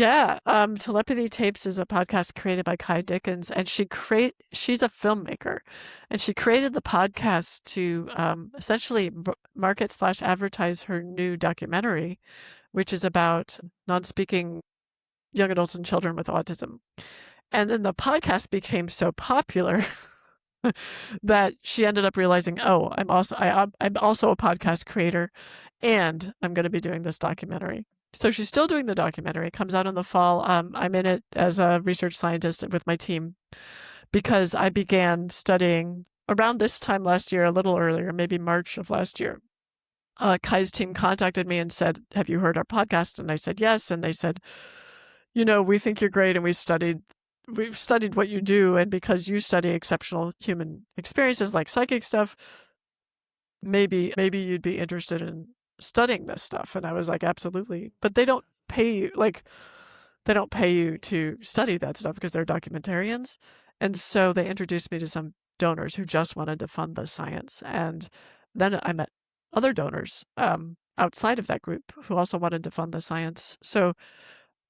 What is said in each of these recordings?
Yeah, Telepathy Tapes is a podcast created by Kai Dickens, and she's a filmmaker, and she created the podcast to essentially market slash advertise her new documentary, which is about non-speaking young adults and children with autism. And then the podcast became so popular that she ended up realizing, oh, I'm also a podcast creator, and I'm going to be doing this documentary. So she's still doing the documentary. It comes out in the fall. I'm in it as a research scientist with my team because I began studying around this time last year, a little earlier, maybe March of last year. Kai's team contacted me and said, "Have you heard our podcast?" And I said, "Yes." And they said, "We think you're great, and we've studied what you do, and because you study exceptional human experiences like psychic stuff, maybe you'd be interested in studying this stuff." And I was like, "Absolutely." But they don't pay you to study that stuff because they're documentarians. And so they introduced me to some donors who just wanted to fund the science. And then I met other donors outside of that group who also wanted to fund the science. So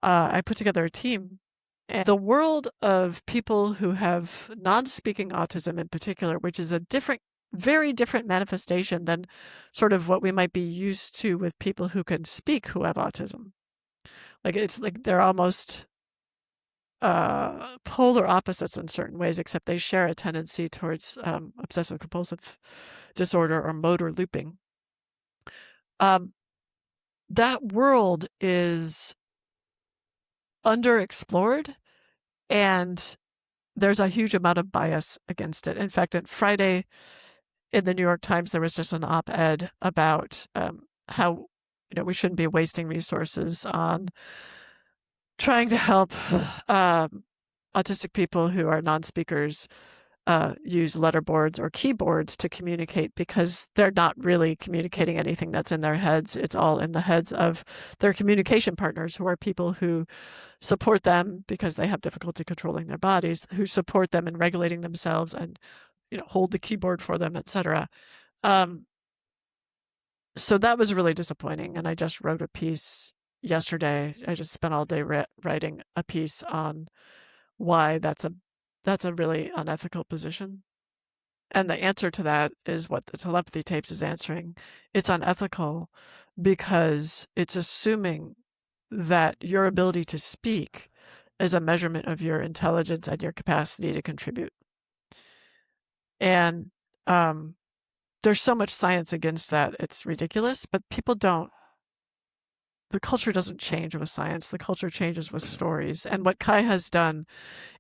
I put together a team. And the world of people who have non-speaking autism in particular, which is a very different manifestation than sort of what we might be used to with people who can speak who have autism. Like it's like they're almost polar opposites in certain ways, except they share a tendency towards obsessive compulsive disorder or motor looping. That world is underexplored, and there's a huge amount of bias against it. In fact, on Friday in the New York Times, there was just an op-ed about how we shouldn't be wasting resources on trying to help autistic people who are non-speakers use letterboards or keyboards to communicate, because they're not really communicating anything that's in their heads. It's all in the heads of their communication partners, who are people who support them because they have difficulty controlling their bodies, who support them in regulating themselves and hold the keyboard for them, etc. So that was really disappointing. And I just wrote a piece yesterday. I just spent all day writing a piece on why that's a really unethical position. And the answer to that is what the Telepathy Tapes is answering. It's unethical because it's assuming that your ability to speak is a measurement of your intelligence and your capacity to contribute. And there's so much science against that, it's ridiculous, but people don't. The culture doesn't change with science. The culture changes with stories. And what Kai has done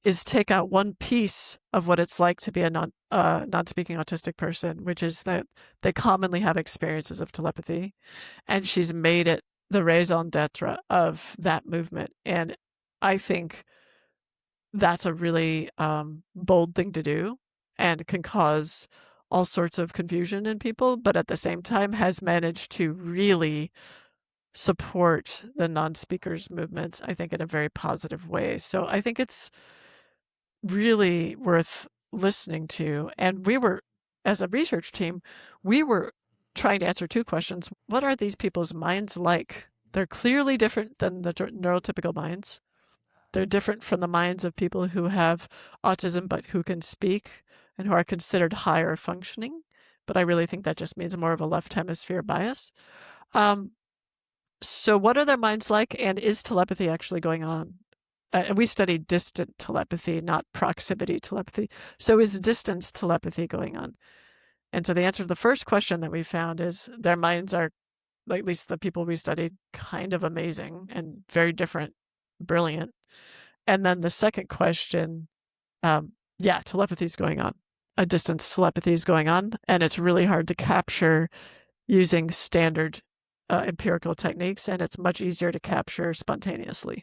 is take out one piece of what it's like to be a non-speaking autistic person, which is that they commonly have experiences of telepathy. And she's made it the raison d'etre of that movement. And I think that's a really bold thing to do, and can cause all sorts of confusion in people, but at the same time has managed to really support the non-speakers movement, I think, in a very positive way. So I think it's really worth listening to. And as a research team, we were trying to answer two questions. What are these people's minds like? They're clearly different than the neurotypical minds. They're different from the minds of people who have autism but who can speak and who are considered higher functioning. But I really think that just means more of a left hemisphere bias. So what are their minds like, and is telepathy actually going on? And we studied distant telepathy, not proximity telepathy. So is distance telepathy going on? And so the answer to the first question that we found is their minds are, at least the people we studied, kind of amazing and very different, brilliant. And then the second question, telepathy is going on. A distance telepathy is going on, and it's really hard to capture using standard empirical techniques, and it's much easier to capture spontaneously.